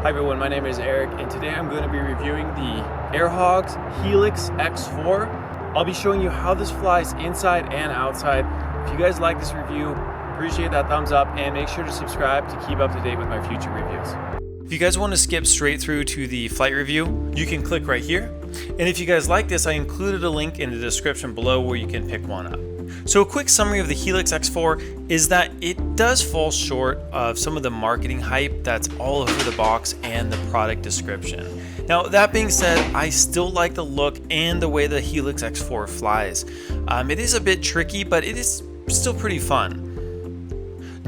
Hi everyone, my name is Eric and today I'm going to be reviewing the Airhogs Helix X4. I'll be showing you how this flies inside and outside. If you guys like this review, appreciate that thumbs up and make sure to subscribe to keep up to date with my future reviews. If you guys want to skip straight through to the flight review, you can click right here. And if you guys like this, I included a link in the description below where you can pick one up. So a quick summary of the Helix X4 is that it does fall short of some of the marketing hype that's all over the box and the product description. Now that being said, I still like the look and the way the Helix X4 flies. It is a bit tricky, but it is still pretty fun.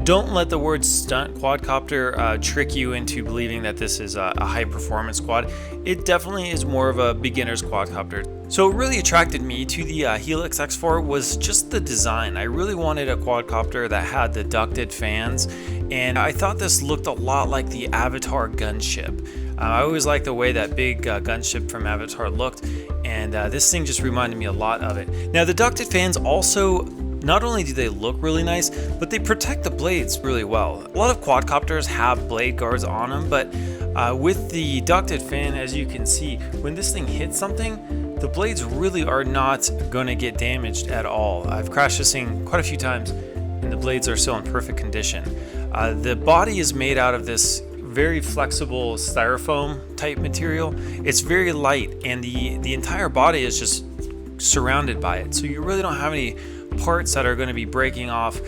Don't let the word stunt quadcopter trick you into believing that this is a high performance quad. It definitely is more of a beginner's quadcopter. So what really attracted me to the Helix X4 was just the design. I really wanted a quadcopter that had the ducted fans, and I thought this looked a lot like the Avatar gunship. I always liked the way that big gunship from Avatar looked, and this thing just reminded me a lot of it. Now the ducted fans also, not only do they look really nice, but they protect the blades really well. A lot of quadcopters have blade guards on them, but with the ducted fan, as you can see, when this thing hits something, the blades really are not going to get damaged at all. I've crashed this thing quite a few times and the blades are still in perfect condition. The body is made out of this very flexible styrofoam type material. It's very light and the entire body is just surrounded by it. So you really don't have any parts that are going to be breaking off.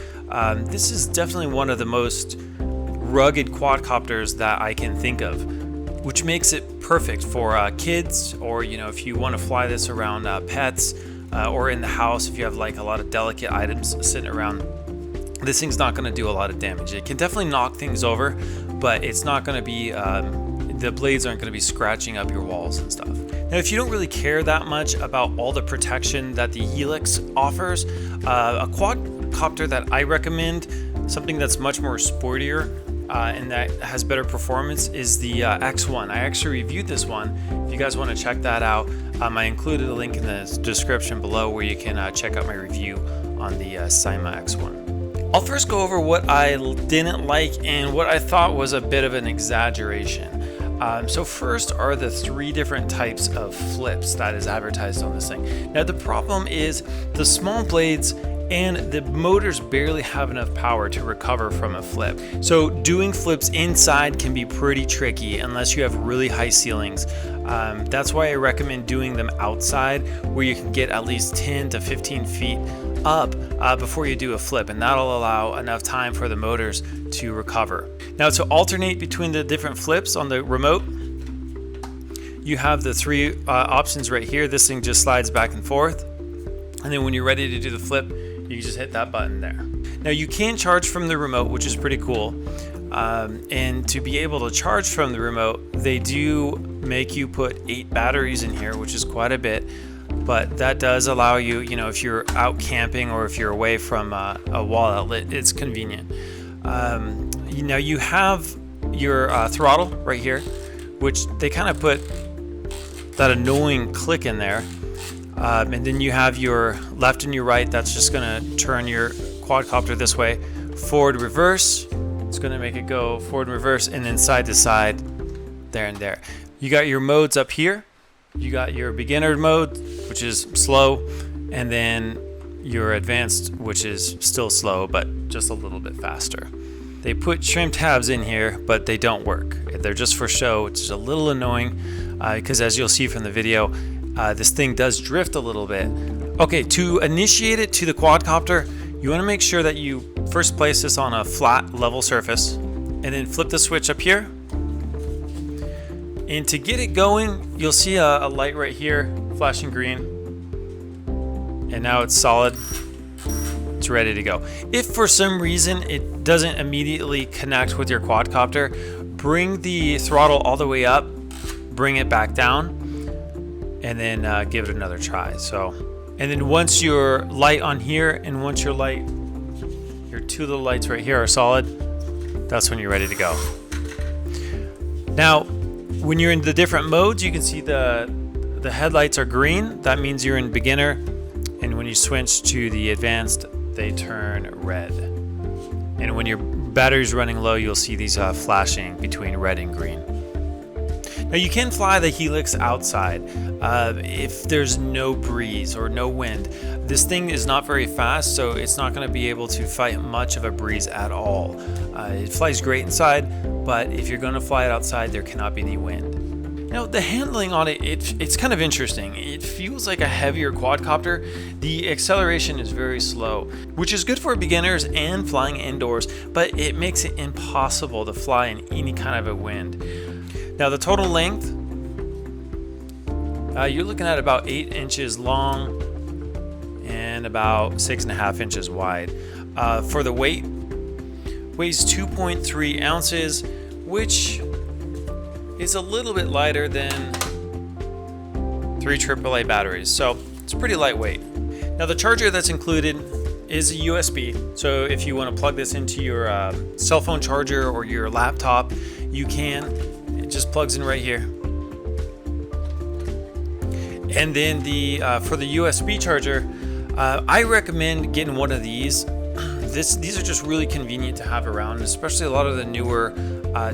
This is definitely one of the most rugged quadcopters that I can think of, which makes it perfect for kids, or if you want to fly this around pets or in the house, if you have like a lot of delicate items sitting around. This thing's not going to do a lot of damage. It can definitely knock things over, but it's not going to be the blades aren't going to be scratching up your walls and stuff. Now if you don't really care that much about all the protection that the Helix offers, a quadcopter that I recommend, something that's much more sportier and that has better performance, is the X1. I actually reviewed this one. If you guys want to check that out, I included a link in the description below where you can check out my review on the Cyma X1. I'll first go over what I didn't like and what I thought was a bit of an exaggeration. So first are the 3 different types of flips that is advertised on this thing. Now the problem is the small blades and the motors barely have enough power to recover from a flip. So doing flips inside can be pretty tricky unless you have really high ceilings. That's why I recommend doing them outside where you can get at least 10 to 15 feet up before you do a flip, and that'll allow enough time for the motors to recover. Now to alternate between the different flips on the remote, you have the 3 options right here. This thing just slides back and forth, and then when you're ready to do the flip, you just hit that button there. Now you can charge from the remote, which is pretty cool. And to be able to charge from the remote, they do make you put 8 batteries in here, which is quite a bit. But that does allow you, if you're out camping or if you're away from a wall outlet, it's convenient. You have your throttle right here, which they kind of put that annoying click in there. And then you have your left and your right. That's just going to turn your quadcopter this way. Forward, reverse. It's going to make it go forward and reverse, and then side to side, there and there. You got your modes up here. You got your beginner mode, which is slow, and then your advanced, which is still slow, but just a little bit faster. They put trim tabs in here, but they don't work. They're just for show. It's a little annoying because as you'll see from the video, this thing does drift a little bit. Okay, to initiate it to the quadcopter, you want to make sure that you first place this on a flat, level surface, and then flip the switch up here. And to get it going, you'll see a light right here flashing green, and now it's solid. It's ready to go. If for some reason it doesn't immediately connect with your quadcopter, bring the throttle all the way up, bring it back down, and then give it another try. And then once your light on here and once your 2 little lights right here are solid, that's when you're ready to go. Now when you're in the different modes, you can see the headlights are green. That means you're in beginner, and when you switch to the advanced, they turn red. And when your battery's running low, you'll see these flashing between red and green. Now you can fly the Helix outside if there's no breeze or no wind. This thing is not very fast, so it's not going to be able to fight much of a breeze at all. It flies great inside, but if you're going to fly it outside, there cannot be any wind. Now the handling on it's kind of interesting. It feels like a heavier quadcopter. The acceleration is very slow, which is good for beginners and flying indoors, but it makes it impossible to fly in any kind of a wind. Now the total length, you're looking at about 8 inches long and about 6.5 inches wide. For the weight, weighs 2.3 ounces, which is a little bit lighter than 3 AAA batteries, so it's pretty lightweight. Now the charger that's included is a USB, so if you want to plug this into your cell phone charger or your laptop, you can. It just plugs in right here. And then for the USB charger, I recommend getting one of these. These are just really convenient to have around, especially a lot of the newer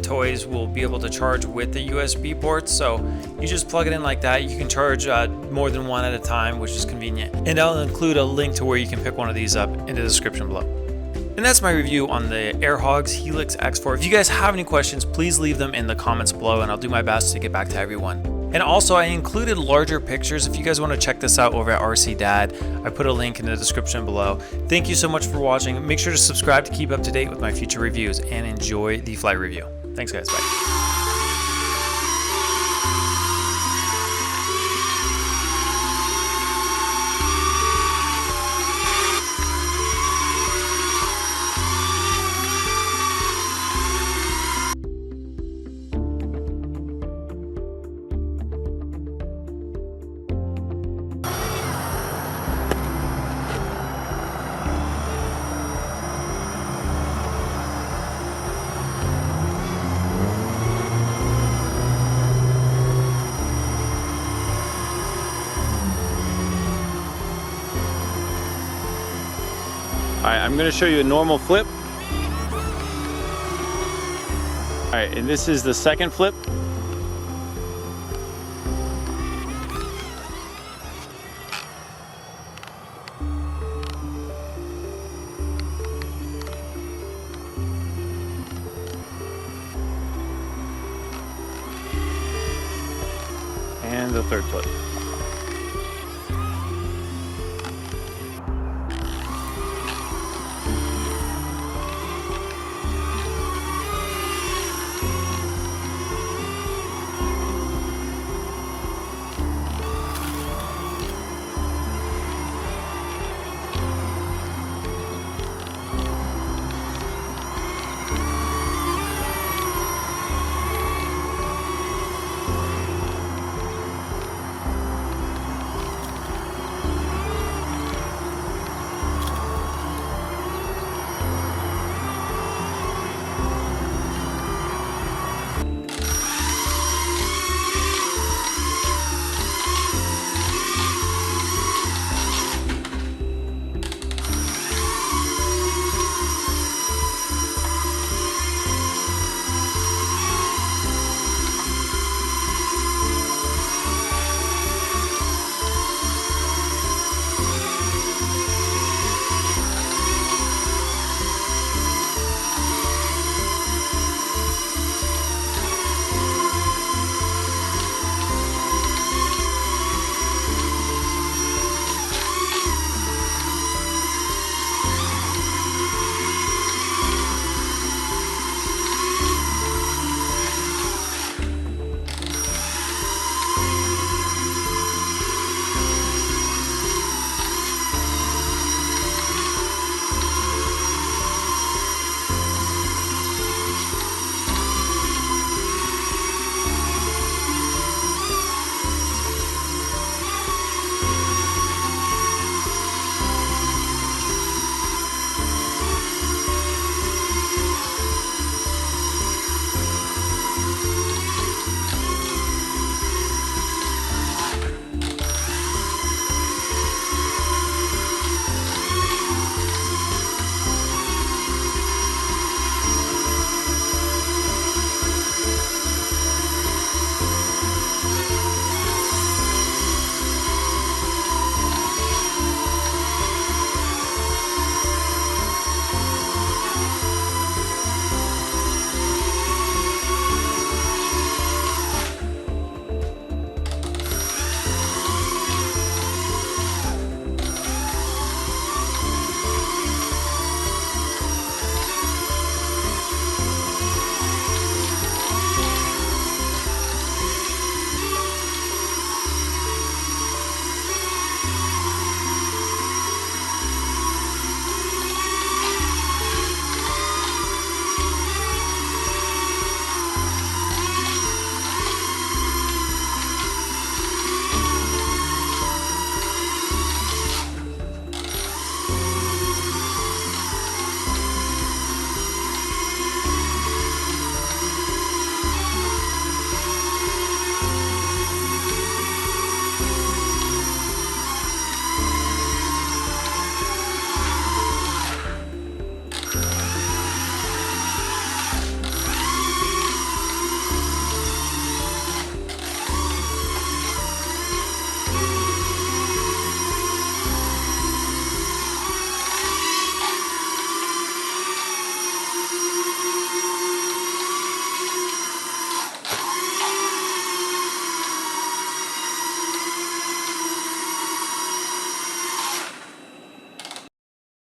toys will be able to charge with the USB ports. So you just plug it in like that. You can charge more than one at a time, which is convenient. And I'll include a link to where you can pick one of these up in the description below. And that's my review on the Airhogs Helix X4. If you guys have any questions, please leave them in the comments below and I'll do my best to get back to everyone. And also I included larger pictures. If you guys want to check this out over at RC Dad, I put a link in the description below. Thank you so much for watching. Make sure to subscribe to keep up to date with my future reviews and enjoy the flight review. Thanks guys, bye. Alright, I'm going to show you a normal flip. Alright, and this is the second flip. And the third flip.